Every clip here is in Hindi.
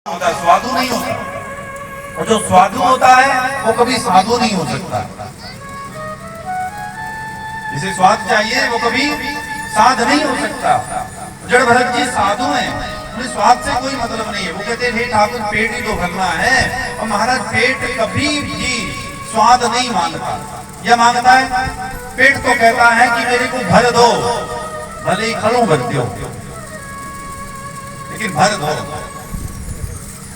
होता, स्वादु नहीं होता। और जो स्वादु होता है वो कभी साधु नहीं हो सकता। जिसे स्वाद चाहिए वो कभी साध नहीं हो सकता। जड़ भरत जी साधु हैं, उन्हें स्वाद से कोई मतलब नहीं है। वो कहते हैं ठाकुर पेट ही तो भरना है। और महाराज पेट कभी भी स्वाद नहीं मांगता। यह मांगता है, पेट तो कहता है कि मेरे को भर दो, भले ही खड़ों भरते हो लेकिन भर दो।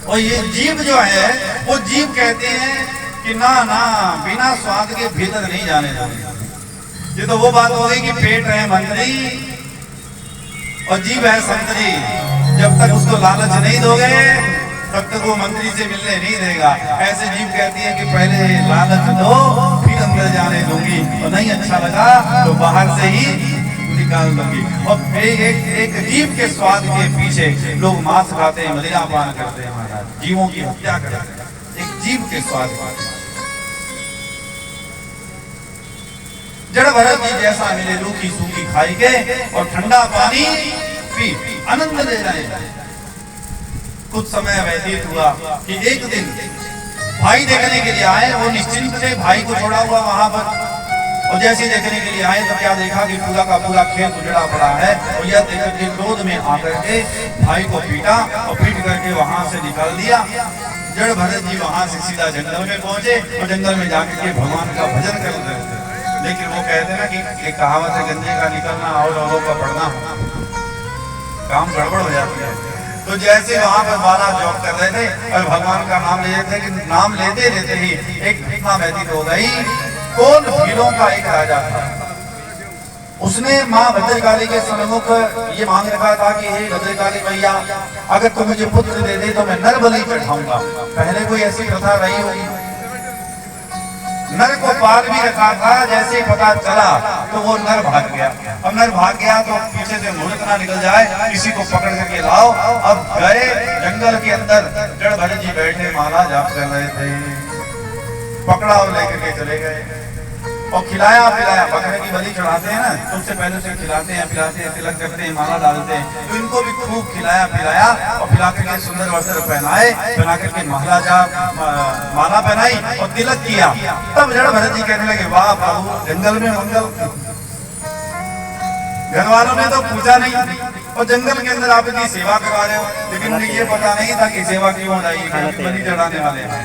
और ये जीव जो है वो जीव कहते हैं कि ना ना बिना स्वाद के भीतर नहीं जाने देंगे। ये तो वो बात हो गई कि पेट है मंत्री और जीव है संतरी। जब तक उसको लालच नहीं दोगे तब तक वो मंत्री से मिलने नहीं देगा। ऐसे जीव कहती है कि पहले लालच दो फिर अंदर जाने दूंगी, और नहीं अच्छा लगा तो बाहर से ही निकाल दूंगी। और एक जीव के स्वाद के पीछे लोग मांस खाते हैं, मदिरा पान करते हैं, महाराज जीवों की हत्या करते हैं एक जीव के स्वाद। जड़ भरत जी जैसा मिले रूखी सूखी खाई के और ठंडा पानी पी आनंद ले रहे। कुछ समय व्यतीत हुआ कि एक दिन भाई देखने के लिए आए। वो निश्चिंत से भाई को छोड़ा हुआ वहां पर, और जैसे देखने के लिए आए तो क्या देखा कि पूरा का पूरा खेत उजड़ा पड़ा है। और यह देख के क्रोध में आकर के भाई को पीटा और पीट करके वहां से निकाल दिया। जड़ भरत जी वहां से सीधा जंगल में पहुंचे और जंगल में जाकर के भगवान का भजन कर रहे थे। लेकिन वो कहते ना कि एक कहावत है, गंजे का निकलना और औरों का पढ़ना, काम गड़बड़ हो जाती है। तो जैसे वहां पर बाला जॉब कर रहे थे और भगवान का नाम ले रहे थे कि नाम लेते लेते ही एक घटना व्यतीत हो गई। कौन भीलों का एक राजा था, उसने माँ भद्रकाली के सम्मुख ये मांग रखा था कि हे भद्रकाली मैया, अगर तुम मुझे पुत्र दे दे तो मैं नर बलि चढ़ाऊंगा। पहले कोई ऐसी प्रथा रही होगी। नर को पाल भी रखा था। जैसे ही पता चला तो वो नर भाग गया। अब नर भाग गया तो पीछे से मुहूर्त ना निकल जाए, किसी को पकड़ करके लाओ। अब गए जंगल के अंदर, जड़ भरत जी बैठे माला जाप कर रहे थे। पकड़ा और लेकर के चले गए और खिलाया पिलाया। बकरे की बलि चढ़ाते हैं ना, तो उससे पहले उसे खिलाते हैं, पिलाते हैं, तिलक करते हैं, माला डालते हैं। तो इनको भी खूब खिलाया पिलाया और पिला करके सुंदर वस्त्र पहनाए, पहना करके महाराजा माला पहनाई और तिलक किया। तब जड़ भरत जी कहने लगे, वाह प्रभु, जंगल में मंगल। घर वालों ने तो पूछा नहीं और जंगल के अंदर आप इतनी सेवा करवा रहे हो। लेकिन उन्हें ये पता नहीं था कि सेवा क्यों हो रही है, बलि चढ़ाने वाले हैं।